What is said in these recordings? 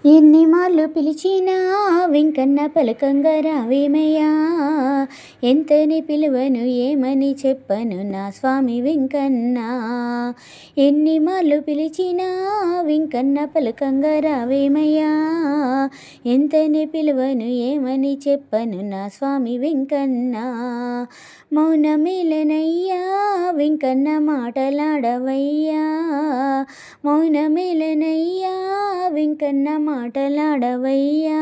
ఎన్ని మార్లు పిలిచినా వెంకన్న పలకంగా రావేమయ్యా. ఎంతని పిలువను ఏమని చెప్పను నా స్వామి వెంకన్న. ఎన్ని మార్లు పిలిచినా వెంకన్న పలకంగా రావేమయ్యా. ఎంతని పిలువను ఏమని చెప్పను నా స్వామి వెంకన్న. మౌనమేలనయ్యా వెంకన్న మాటలాడవయ్యా. మౌనమేలనయ్యా వెంకన్న మాటలాడవయ్యా.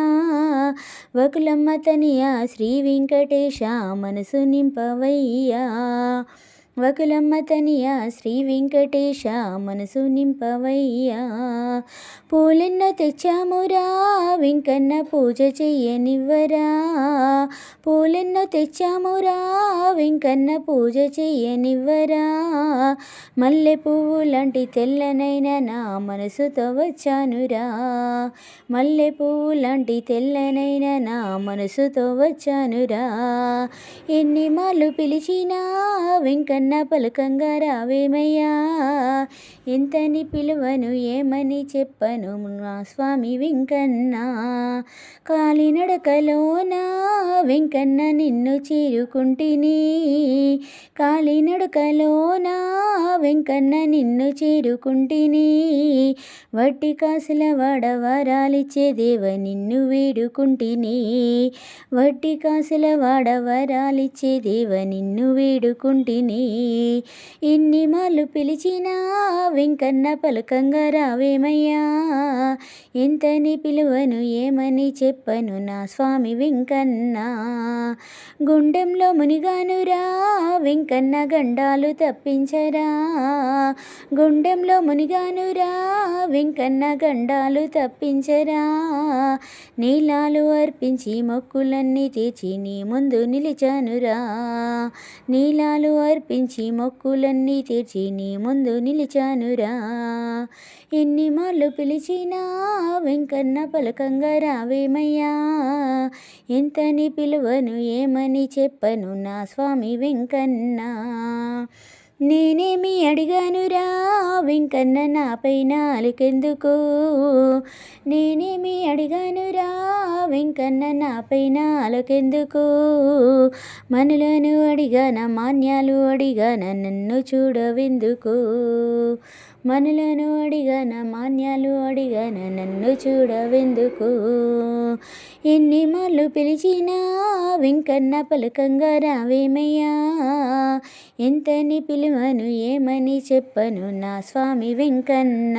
వకులమ్మ తనియా శ్రీ వెంకటేశ మనసు నింపవయ్యా. వకులమ్మ తనియా శ్రీ వెంకటేశ మనసు నింపవయ్యా. పూలెన్నో తెచ్చామురా వెంకన్న పూజ చెయ్యనివ్వరా. పూలెన్నో తెచ్చామురా వెంకన్న పూజ చెయ్యనివ్వరా. మల్లె పువ్వు లాంటి తెల్లనైన నా మనసుతో వచ్చానురా. మల్లె పువ్వు లాంటి తెల్లనైన నా మనసుతో వచ్చానురా. ఎన్ని మార్లు పిలిచినా వెంకన్న పలకంగా రావేమయ్యా. ఎంతని పిలువను ఏమని చెప్పను నా స్వామి వెంకన్న. కాలినడకలోనా వెంకన్న నిన్ను చేరుకుంటిని. కాలినడకలోనా వెంకన్న నిన్ను చేరుకుంటిని. వట్టి కాసుల వాడవరాలిచ్చే దేవ నిన్ను వేడుకుంటిని. వట్టి కాసుల వాడవరాలిచ్చే దేవ నిన్ను వేడుకుంటిని. ఎన్ని మార్లు పిలిచినా వెంకన్న పలకంగా రావేమయ్యా. ఎంతని పిలువను ఏమని చెప్పను నా స్వామి వెంకన్న. గుండెంలో మునిగానురా వెంకన్న గండాలు తప్పించరా. గుండెంలో మునిగానురా వెంకన్న గండాలు తప్పించరా. నీలాలు అర్పించి మొక్కులన్నీ తీర్చి నీ ముందు నిలిచానురా. నీలాలు అర్పించి మొక్కులన్నీ తీర్చి నీ ముందు నిలిచానురా. ఎన్ని మార్లు పిలిచినా వెంకన్న పలకంగా రావేమయ్యా. ఎంతని పిలువను ఏమని చెప్పను నా స్వామి వెంకన్న. నేనేమి అడిగానురా వెంకన్న నాపై నాలుకెందుకు. నేనేమి అడిగానురా వెంకన్న నాపై నాలుకెందుకు. మనులను అడిగాన మాన్యాలు అడిగాన నన్ను చూడవెందుకు. మనులను అడిగాన మాన్యాలు అడిగాన నన్ను చూడవెందుకు. ఎన్ని మార్లు పిలిచినా వెంకన్న పలకంగా రావేమయ్యా. ఎంతని పిలువను ఏమని చెప్పను నా స్వామి వెంకన్న.